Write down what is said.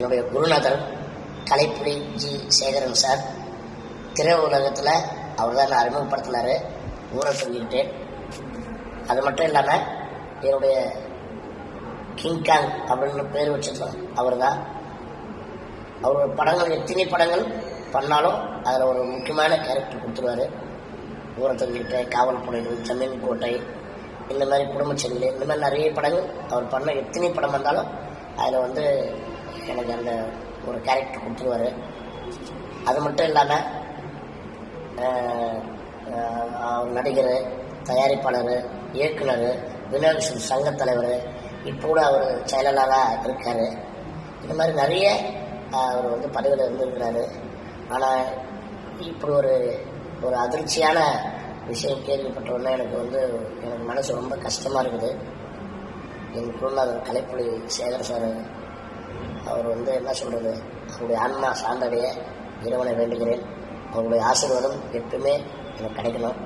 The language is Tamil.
என்னுடைய குருநாதர் கலைப்புலி ஜி சேகரன் சார். திரை உலகத்தில் அவர் தான் அறிமுகப்படுத்தினார், ஊரை சொல்லிக்கிட்டேன். அது மட்டும் இல்லாமல் என்னுடைய கிங்காங் அப்படின்னு பேர் வச்சதும் அவர் தான். அவரோட படங்கள் எத்தனை படங்கள் பண்ணாலும் அதில் ஒரு முக்கியமான கேரக்டர் கொடுத்துருவார். ஊரை சொல்லிக்கிட்டேன், காவல் புனைகள், ஜமீன் கோட்டை, இந்த மாதிரி குடும்பச்செங்கல், இந்த மாதிரி நிறைய படங்கள் அவர் பண்ண எத்தனை படம் வந்தாலும் அதில் எனக்கு அந்த ஒரு கேரக்டர் கொடுத்துருவார். அது மட்டும் இல்லாமல் அவர் நடிகர், தயாரிப்பாளர், இயக்குனர், வினோத சங்கத் தலைவர், இப்போ கூட அவர் செயலாளராக இருக்கார். இந்த மாதிரி நிறைய அவர் பதவியில் இருந்திருக்கிறாரு. ஆனால் இப்படி ஒரு அதிர்ச்சியான விஷயம் கேள்விப்பட்டோன்னா எனக்கு மனசு ரொம்ப கஷ்டமாக இருக்குது. என் குருநாதர் கலைப்புலி சேகர் சார் அவர் என்ன சொல்கிறது, அவருடைய ஆன்மா சார்ந்தடைய இறைவனை வேண்டுகிறேன். அவருடைய ஆசீர்வாதம் எப்பவுமே எனக்கு கிடைக்கணும்.